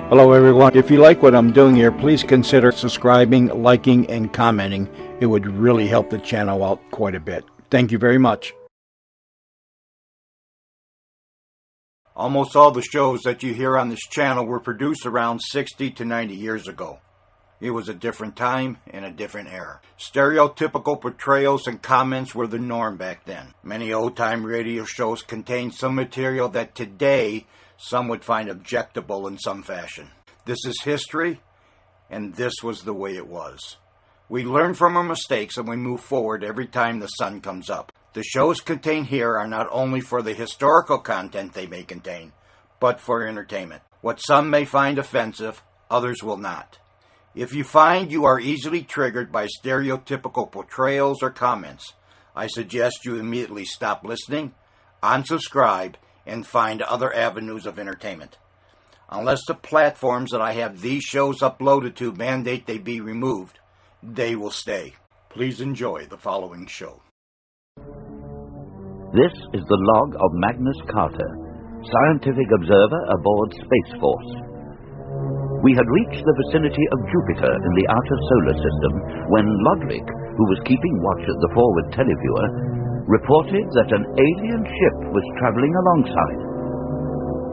Hello everyone. If you like what I'm doing here, please consider subscribing, liking, and commenting. It would really help the channel out quite a bit. Thank you very much. Almost all the shows that you hear on this channel were produced around 60 to 90 years ago. It was a different time and a different era. Stereotypical portrayals and comments were the norm back then. Many old-time radio shows contained some material that today some would find objectable in some fashion. This is history, and this was the way it was. We learn from our mistakes and we move forward every time the sun comes up. The shows contained here are not only for the historical content they may contain, but for entertainment. What some may find offensive, others will not. If you find you are easily triggered by stereotypical portrayals or comments, I suggest you immediately stop listening, unsubscribe, and find other avenues of entertainment. Unless the platforms that I have these shows uploaded to mandate they be removed, they will stay. Please enjoy the following show. This is the log of Magnus Carter, scientific observer aboard Space Force. We had reached the vicinity of Jupiter in the outer solar system when Lodrick, who was keeping watch at the forward televiewer, reported that an alien ship was traveling alongside.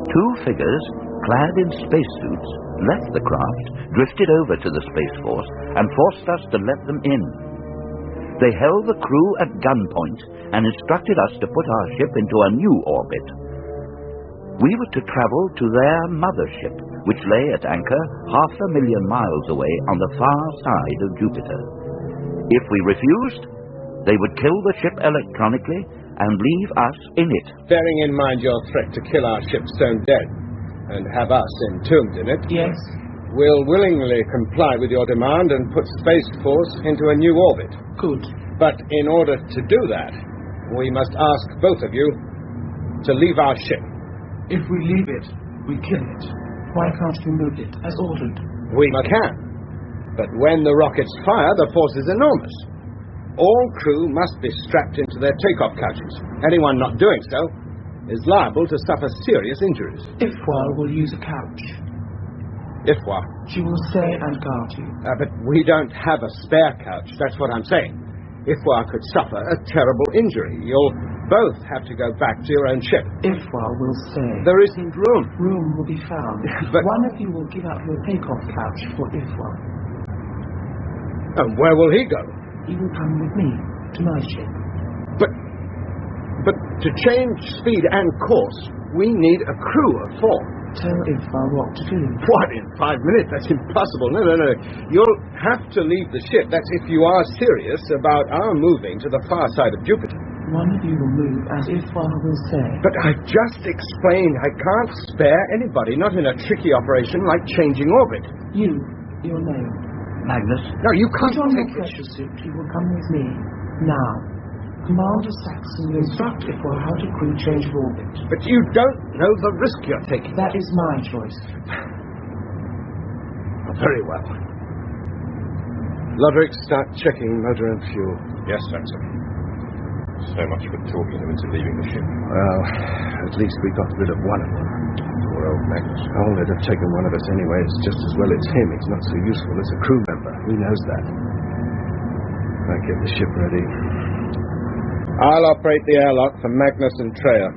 Two figures, clad in spacesuits, left the craft, drifted over to the Space Force, and forced us to let them in. They held the crew at gunpoint and instructed us to put our ship into a new orbit. We were to travel to their mothership, which lay at anchor 500,000 miles away on the far side of Jupiter. If we refused, they would kill the ship electronically and leave us in it. Bearing in mind your threat to kill our ship stone dead and have us entombed in it, yes, we'll willingly comply with your demand and put Space Force into a new orbit. Good. But in order to do that, we must ask both of you to leave our ship. If we leave it, we kill it. Why can't we move it as ordered? We can. But when the rockets fire, the force is enormous. All crew must be strapped into their takeoff couches. Anyone not doing so is liable to suffer serious injuries. Ifwa will use a couch. Ifwa? She will stay and guard you. But we don't have a spare couch, that's what I'm saying. Ifwa could suffer a terrible injury. You'll both have to go back to your own ship. Ifwa will stay. There isn't room. Room will be found. But one of you will give up your takeoff couch for Ifwa. And where will he go? He will come with me to my ship. But to change speed and course, we need a crew of 4. Tell Ifwa what to do. What, in 5 minutes? That's impossible. No. You'll have to leave the ship. That's if you are serious about our moving to the far side of Jupiter. One of you will move as Ifwa will say. But I just explained I can't spare anybody, not in a tricky operation like changing orbit. Your name. Magnus? No, you can't. Put on your pressure suit. You will come with me. Now. Commander Saxon will instruct Ifwa how to crew change of orbit. But you don't know the risk you're taking. That is my choice. Very well. Lodrick, start checking motor and fuel. Yes, Saxon. So much for talking them into leaving the ship. Well, at least we got rid of one of them. Poor old Magnus. Oh, they'd have taken one of us anyway. It's just as well it's him. He's not so useful as a crew member. He knows that. I'll get the ship ready. I'll operate the airlock for Magnus and Treya.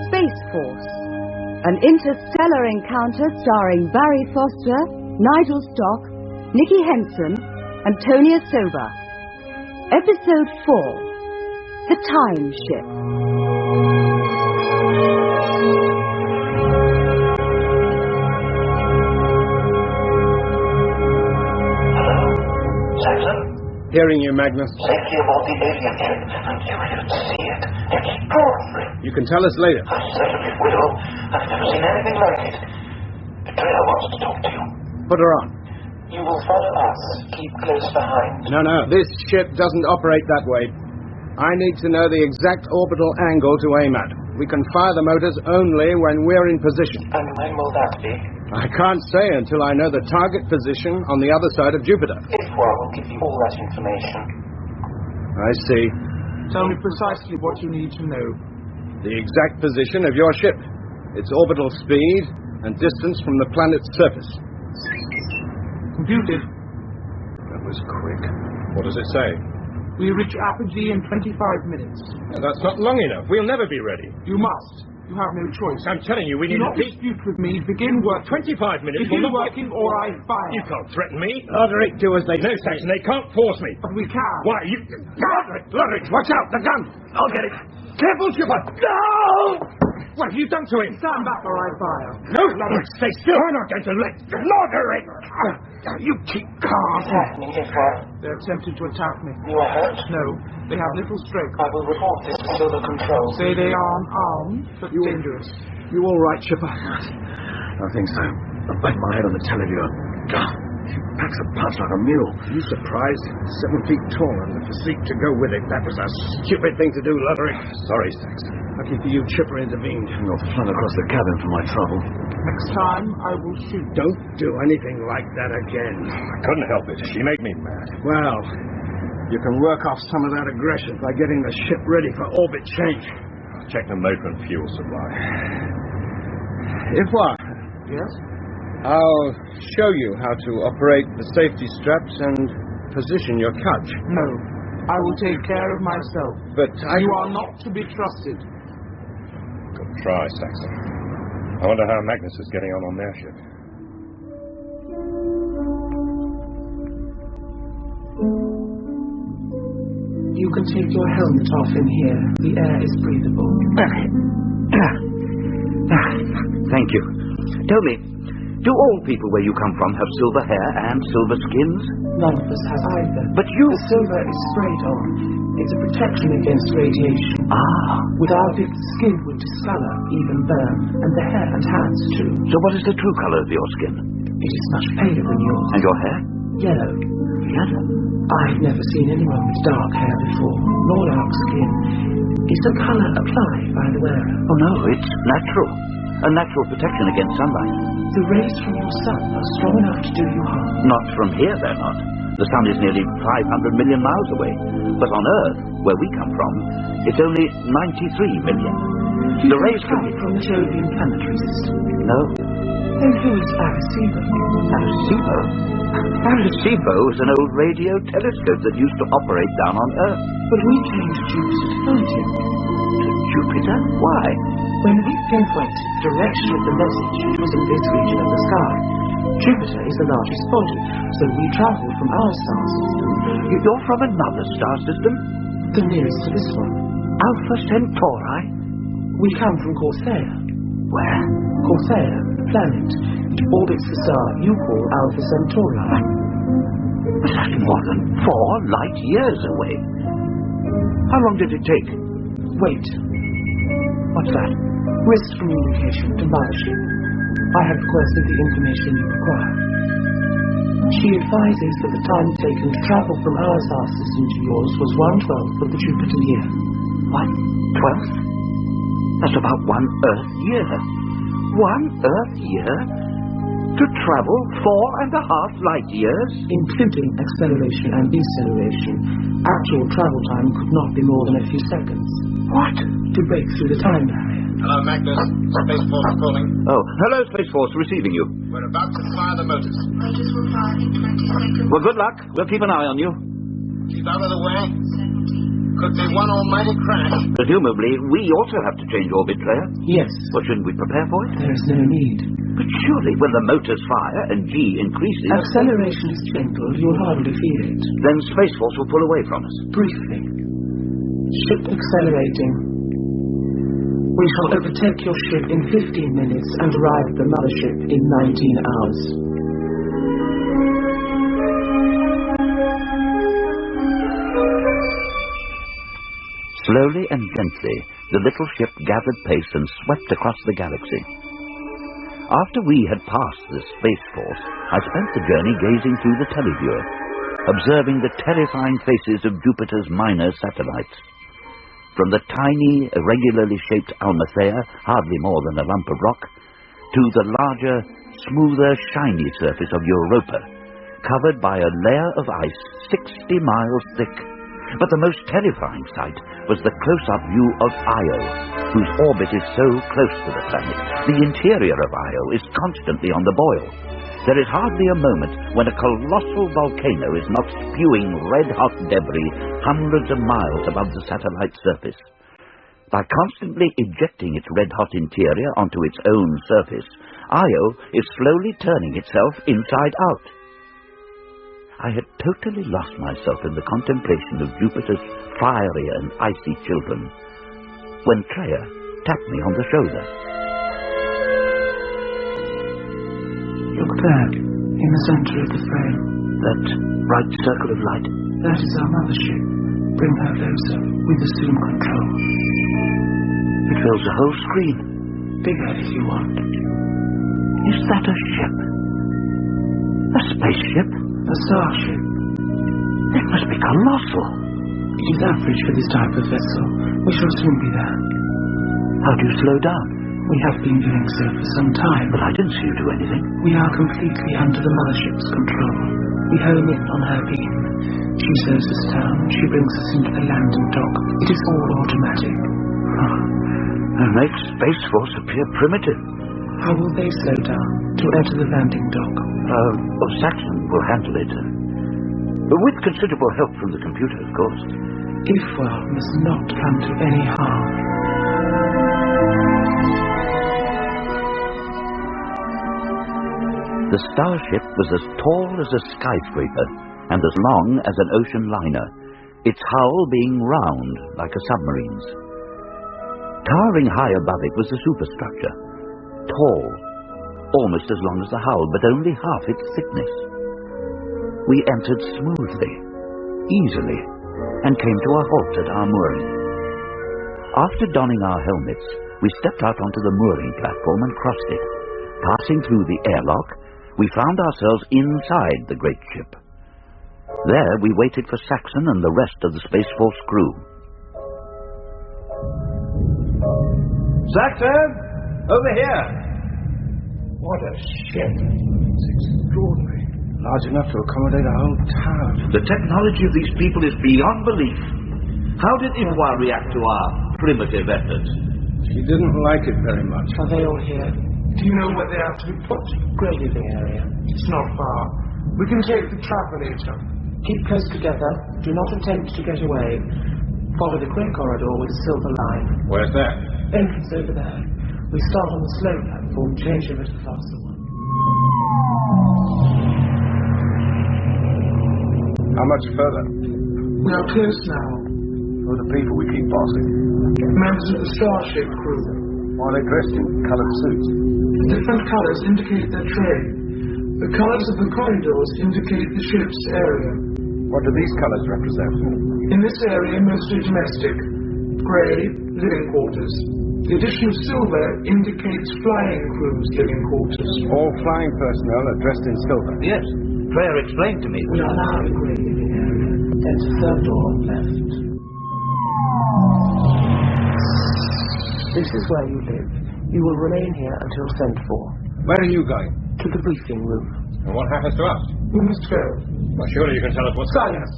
Space Force, an interstellar encounter starring Barry Foster, Nigel Stock, Nicky Henson, and Tonya Soba. Episode 4, The Time Ship. Hearing you, Magnus. Safely aboard the alien ship, and you should see it. Extraordinary. You can tell us later. I certainly will. I've never seen anything like it. Victoria wants to talk to you. Put her on. You will follow us. Keep close behind. No. This ship doesn't operate that way. I need to know the exact orbital angle to aim at. We can fire the motors only when we're in position. And when will that be? I can't say until I know the target position on the other side of Jupiter. Well, we'll give you all that information. I see. Tell me precisely what you need to know. The exact position of your ship, its orbital speed, and distance from the planet's surface. Computed. That was quick. What does it say? We reach apogee in 25 minutes. That's not long enough. We'll never be ready. You must. You have no choice. I'm telling you, we Do need not to keep... dispute with me. Begin work. 25 minutes. Begin We'll not working or I fire. You can't threaten me. Roderick, do as they No, say. Saxon, they can't force me. But we can. Why, you... Roderick, watch out! The gun! I'll get it. Careful, Chipper! No! What have you done to him? Stand back or I fire. No, Roderick, stay still. I'm not going to let... Roderick! You keep calm. What's happening, Ifra? They're attempting to attack me. You are hurt? No, they have little strength. I will report this to Silver Control. Say they are unarmed, but dangerous. You all right, Chipper? I think so. I'll bang my head on the televiewer. She packs a punch like a mule. You surprised? 7 feet tall and the physique to go with it. That was a stupid thing to do, Roderick. Sorry, Saxon. Lucky for you, Chipper intervened. You'll flung across the cabin for my trouble. Next time, I will shoot. Don't do anything like that again. I couldn't help it. She made me mad. Well, you can work off some of that aggression by getting the ship ready for orbit change. I'll check the motor and fuel supply. If what? Yes? I'll show you how to operate the safety straps and position your couch. No. I will take care of myself. But You are not to be trusted. Good try, Saxon. I wonder how Magnus is getting on their ship. You can take your helmet off in here. The air is breathable. Thank you. Tell me, do all people where you come from have silver hair and silver skins? None of us has either. But you... The silver is sprayed on. It's a protection against radiation. Ah. Without it, the skin would discolor, even burn, and the hair and hands too. So what is the true color of your skin? It is much paler than yours. And your hair? Yellow. Yellow. I've never seen anyone with dark hair before, nor dark skin. Is the color applied by the wearer? Oh, no, it's natural. A natural protection against sunlight. The rays from your sun are strong enough to do you harm. Not from here, they're not. The sun is nearly 500 million miles away. But on Earth, where we come from, it's only 93 million. The rays come from the Jovian planetary system. No. Then who is Arecibo? Arecibo? Arecibo is an old radio telescope that used to operate down on Earth. But we came to Jupiter to find him. To Jupiter? Why? When we pinpointed the direction of the message, it was in this region of the sky. Jupiter is the largest body, so we travelled from our star system. You're from another star system? The nearest to this one. Alpha Centauri? We come from Corsair. Where? Corsair, a planet. It orbits the star you call Alpha Centauri. But that's more than 4 light years away. How long did it take? Wait. What's that? Wrist communication to my ship. I have requested the information you require. She advises that the time taken to travel from our star system to yours was 1/12 of the Jupiter year. 1/12? That's about 1 Earth year. 1 Earth year? To travel 4.5 light years? Including acceleration and deceleration. Actual travel time could not be more than a few seconds. What? To break through the time barrier. Hello, Magnus. Space Force calling. Oh, hello, Space Force, receiving you. We're about to fire the motors. Motors will fire in 20 seconds. Well, good luck. We'll keep an eye on you. Keep out of the way. 70. Could be one almighty crash. Presumably, we also have to change orbit, Claire. Yes. Well, shouldn't we prepare for it? There is no need. But surely, when the motors fire and G increases... Acceleration is gentle. You'll hardly feel it. Then Space Force will pull away from us. Briefly. Ship accelerating. We shall overtake your ship in 15 minutes and arrive at the mothership in 19 hours. Slowly and gently, the little ship gathered pace and swept across the galaxy. After we had passed the Space Force, I spent the journey gazing through the televiewer, observing the terrifying faces of Jupiter's minor satellites. From the tiny, irregularly shaped Almathea, hardly more than a lump of rock, to the larger, smoother, shiny surface of Europa, covered by a layer of ice 60 miles thick. But the most terrifying sight was the close-up view of Io, whose orbit is so close to the planet. The interior of Io is constantly on the boil. There is hardly a moment when a colossal volcano is not spewing red-hot debris hundreds of miles above the satellite surface. By constantly ejecting its red-hot interior onto its own surface, Io is slowly turning itself inside out. I had totally lost myself in the contemplation of Jupiter's fiery and icy children, when Claire tapped me on the shoulder. Look there, in the center of the frame. That bright circle of light? That is our mothership. Bring her closer. We assume control. It fills the whole screen. Bigger if you want. Is that a ship? A spaceship? A starship. It must be colossal. It is average for this type of vessel. We shall soon be there. How do you slow down? We have been doing so for some time. But I didn't see you do anything. We are completely under the mothership's control. We home in on her beam. She slows us down. She brings us into the landing dock. It is all automatic. That makes Space Force appear primitive. How will they slow down to enter the landing dock? Saxon will handle it. With considerable help from the computer, of course. Ifwell must not come to any harm. The starship was as tall as a skyscraper and as long as an ocean liner, its hull being round like a submarine's. Towering high above it was the superstructure, tall, almost as long as the hull, but only half its thickness. We entered smoothly, easily, and came to a halt at our mooring. After donning our helmets, we stepped out onto the mooring platform and crossed it. Passing through the airlock, we found ourselves inside the great ship. There we waited for Saxon and the rest of the Space Force crew. Saxon! Over here! What a ship. It's extraordinary. Large enough to accommodate a whole town. The technology of these people is beyond belief. How did Ifwa react to our primitive efforts? She didn't like it very much. Are they all here? Do you know where they have to be put? Grey living area. It's not far. We can take the travelator. Keep close together. Do not attempt to get away. Follow the grey corridor with a silver line. Where's that? Entrance over there. We start on the slow platform, change over to the faster one. How much further? We are close now. Who are the people we keep passing? Members of the starship crew. Why are they dressed in coloured suits? Different colours indicate their trade. The colours of the corridors indicate the ship's area. What do these colours represent? In this area, mostly domestic. Grey, living quarters. The addition of silver indicates flying crew's living quarters. All flying personnel are dressed in silver. Yes, Claire explained to me. We are now in the grey living area. Enter third door on left. This is where you live. You will remain here until sent for. Where are you going? To the briefing room. And what happens to us? You must go. Well, surely you can tell us what's... Silence.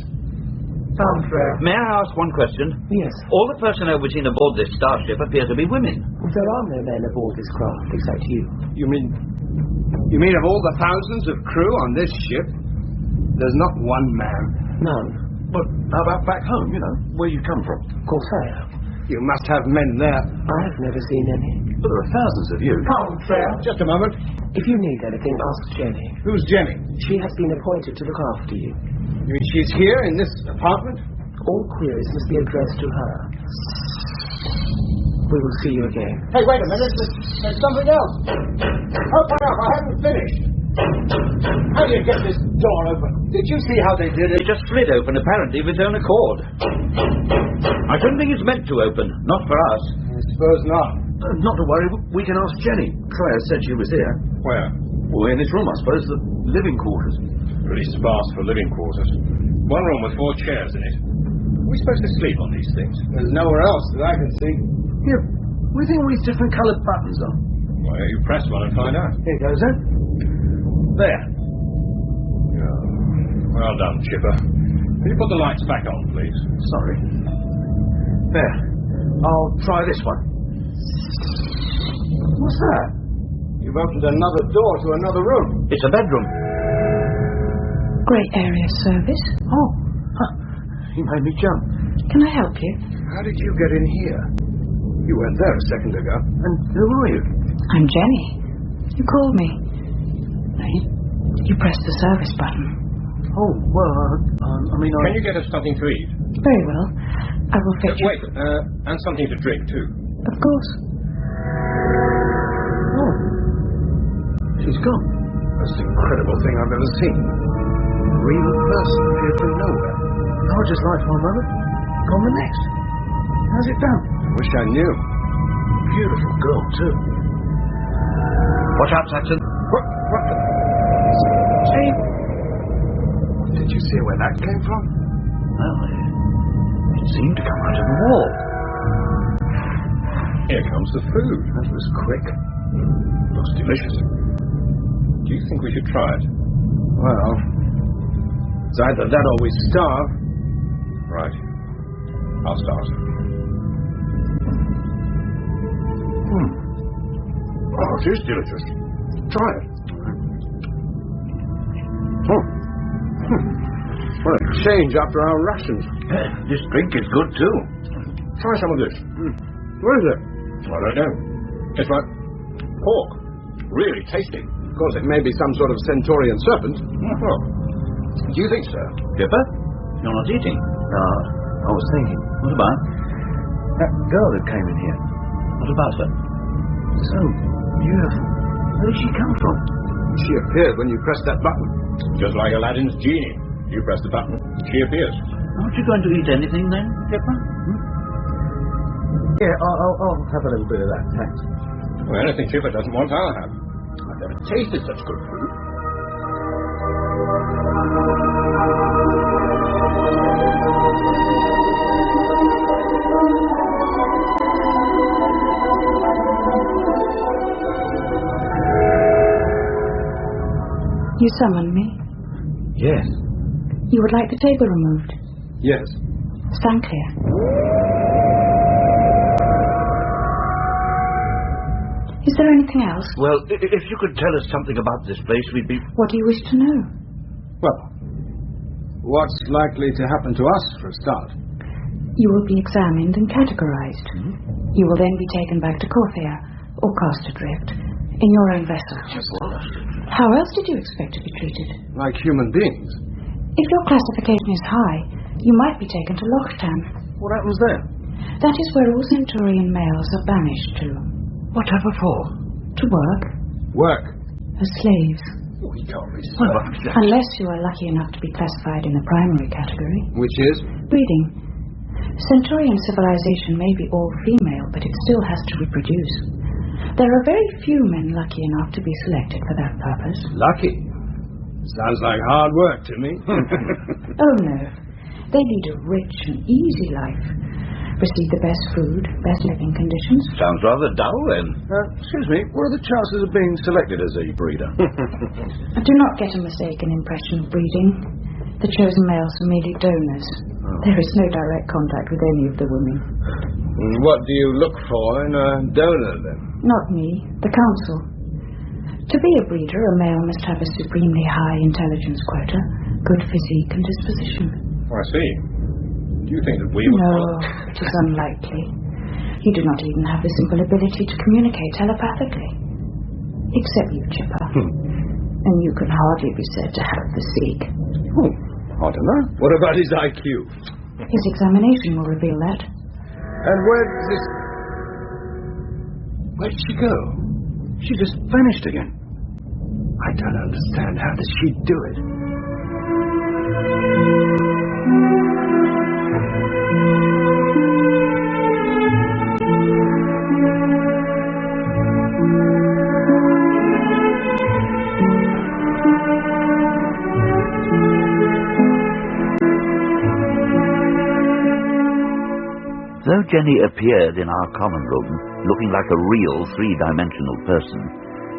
Sound fair. May I ask one question? Yes. All the personnel we've seen aboard this starship appear to be women. There are no men aboard this craft except you. You mean of all the thousands of crew on this ship, there's not one man? None. But how about back home, where you come from? Corsair. You must have men there. I have never seen any. But there are thousands of you. Come, Freya. Just a moment. If you need anything, ask Jenny. Who's Jenny? She has been appointed to look after you. You mean she's here in this apartment? All queries must be addressed to her. We will see you again. Hey, wait a minute. There's something else. Open up. I haven't finished. How do you get this door open? Did you see how they did it? It just slid open, apparently, of its own accord. I don't think it's meant to open. Not for us. I suppose not. Not to worry, we can ask Jenny. Claire said she was here. Where? Well, in this room, I suppose, the living quarters. Pretty sparse for living quarters. One room with 4 chairs in it. Are we supposed to sleep on these things? There's nowhere else that I can see. Here, we think all these different coloured buttons on. Why don't you press one and find out? Here goes, then. There. Oh, well done, Chipper. Can you put the lights back on, please? Sorry. There. I'll try this one. What's that? You've opened another door to another room. It's a bedroom. Great area service. Oh. Huh. He made me jump. Can I help you? How did you get in here? You weren't there a second ago. And who are you? I'm Jenny. You called me. You pressed the service button. Oh, well, Can you get us something to eat? Very well. I will fetch you. Wait, and something to drink, too. Of course. Oh. She's gone. Most incredible thing I've ever seen. A real person appeared from nowhere. Gorgeous life one moment, gone the next. How's it done? I wish I knew. Beautiful girl, too. Watch out, Saxon. What the... Hey! Did you see where that came from? Well, it seemed to come out of the wall. Here comes the food. That was quick. Looks delicious. Do you think we should try it? Well, it's either that or we starve. Right. I'll start. Oh, it is delicious. Try it. What a change after our rations. This drink is good, too. Try some of this. What is it? I don't know. It's like pork. Really tasty. Of course, it may be some sort of centaurian serpent. Oh. Do you think so? Dipper? You're not eating. I was thinking. What about? That girl that came in here. What about her? So beautiful. Where did she come from? She appeared when you pressed that button. Just like Aladdin's genie. You press the button, she appears. Aren't you going to eat anything then, Dipper? Yeah, I'll have a little bit of that, thanks. Well, anything Chipper doesn't want, I'll have. I've never tasted such good food. You summoned me. Yes. You would like the table removed. Yes. Stand clear. Is there anything else? Well, if you could tell us something about this place, we'd be... What do you wish to know? Well, what's likely to happen to us for a start? You will be examined and categorized. You will then be taken back to Corthia, or cast adrift, in your own vessel. How else did you expect to be treated? Like human beings. If your classification is high, you might be taken to Lochtan. What happens there? That is where all Centaurian males are banished to. Whatever for? To work. Work. As slaves. We can't be Well, Unless you are lucky enough to be classified in the primary category. Which is? Breeding. Centaurian civilization may be all female, but it still has to reproduce. There are very few men lucky enough to be selected for that purpose. Lucky. Sounds like hard work to me. Oh no. They lead a rich and easy life. Receive the best food, best living conditions. Sounds rather dull, then. Excuse me, what are the chances of being selected as a breeder? Do not get a mistaken impression of breeding. The chosen males are merely donors. There is no direct contact with any of the women. What do you look for in a donor, then? Not me, the council. To be a breeder, a male must have a supremely high intelligence quota, good physique and disposition. Oh, I see. Do you think that we would... No, it is unlikely. You do not even have the simple ability to communicate telepathically. Except you, Chipper. And you can hardly be said to have the seek. I don't know. What about his IQ? His examination will reveal that. And where did she go? She just vanished again. I don't understand. How does she do it? Though Jenny appeared in our common room looking like a real three-dimensional person,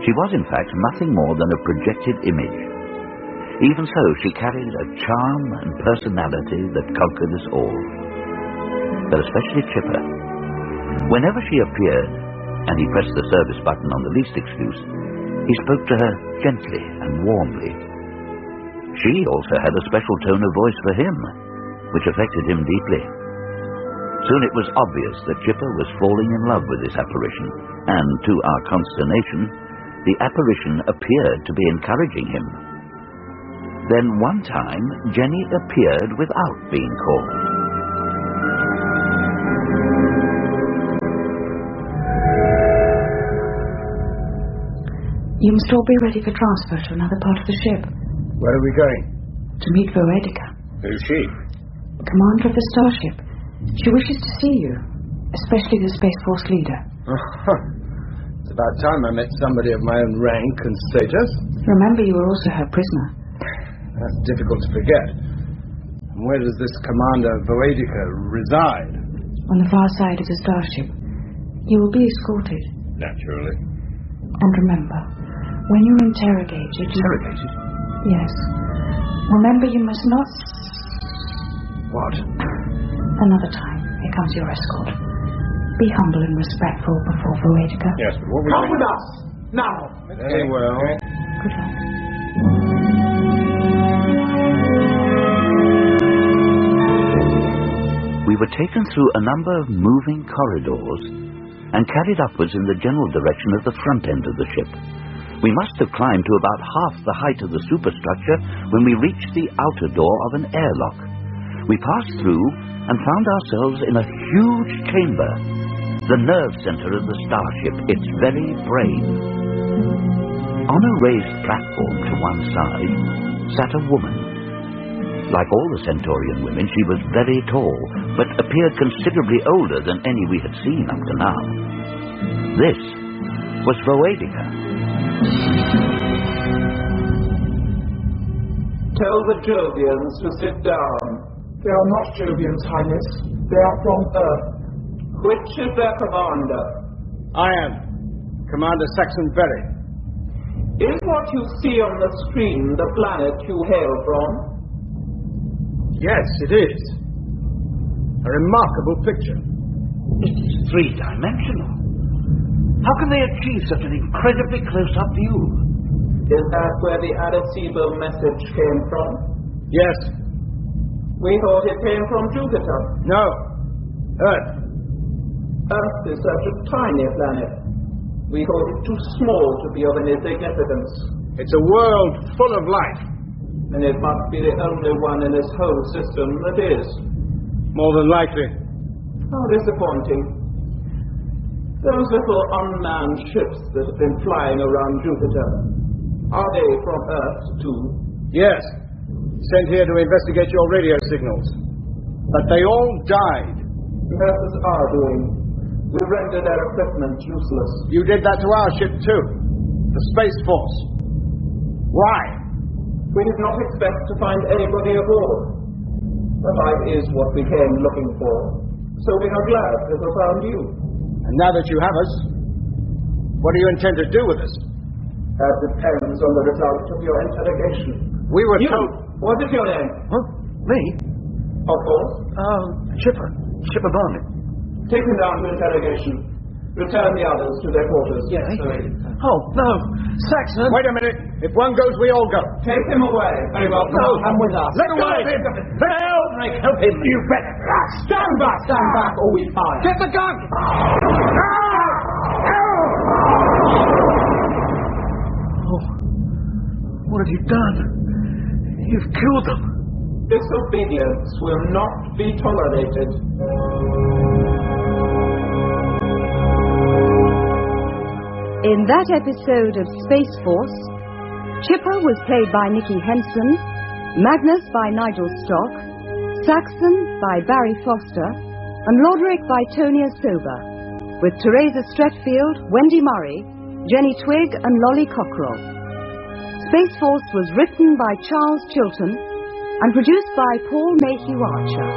she was in fact nothing more than a projected image. Even so, she carried a charm and personality that conquered us all. But especially Chipper. Whenever she appeared, and he pressed the service button on the least excuse, he spoke to her gently and warmly. She also had a special tone of voice for him, which affected him deeply. Soon it was obvious that Chipper was falling in love with this apparition, and to our consternation, the apparition appeared to be encouraging him. Then one time, Jenny appeared without being called. You must all be ready for transfer to another part of the ship. Where are we going? To meet Voedica, Who's she? commander of the starship. She wishes to see you, especially the Space Force leader. It's about time I met somebody of my own rank and status. Remember, you were also her prisoner. That's difficult to forget. And where does this Commander Voedica reside? On the far side of the starship. You will be escorted. Naturally. And remember, when you're interrogated... Interrogated? Yes. Remember, you must not... What? Another time, here comes your escort. Be humble and respectful before Voedica. Yes, but what Come with us! Now! Very well. Good luck. We were taken through a number of moving corridors and carried upwards in the general direction of the front end of the ship. We must have climbed to about half the height of the superstructure when we reached the outer door of an airlock. We passed through and found ourselves in a huge chamber, the nerve center of the starship, its very brain. On a raised platform to one side sat a woman. Like all the Centaurian women, she was very tall, but appeared considerably older than any we had seen up to now. This was Voedica. Tell the Jovians to sit down. They are not Jovians, Highness. They are from Earth. Which is their commander? I am Commander Saxon Berry. Is what you see on the screen the planet you hail from? Yes, it is. A remarkable picture. It's three-dimensional. How can they achieve such an incredibly close-up view? Is that where the Arecibo message came from? Yes. We thought it came from Jupiter. No. Earth. Earth is such a tiny planet. We thought it too small to be of any significance. It's a world full of life. And it must be the only one in this whole system that is. More than likely. How disappointing. Those little unmanned ships that have been flying around Jupiter, are they from Earth too? Yes. Sent here to investigate your radio signals. But they all died. That was our doing. We rendered their equipment useless. You did that to our ship too. The Space Force. Why? We did not expect to find anybody aboard. But life is what we came looking for. So we are glad to have found you. And now that you have us, what do you intend to do with us? That depends on the result of your interrogation. We were you, told... what is your name? Huh? Me? Of course. Chipper. Chipper Barney. Take him down to interrogation. Return the others to their quarters. Yes. Oh, no. Saxon! Wait a minute. If one goes, we all go. Take him away. Very well. No. Come with us. Let go of him! Help! Help him! You better! Stand back! Stand back, or we fire. Get the gun! Oh, what have you done? You've killed them. Disobedience will not be tolerated. In that episode of Space Force, Chipper was played by Nicky Henson, Magnus by Nigel Stock, Saxon by Barry Foster, and Loderick by Tonya Sober, with Teresa Stretfield, Wendy Murray, Jenny Twigg, and Lolly Cockrell. Space Force was written by Charles Chilton and produced by Paul Mayhew Archer.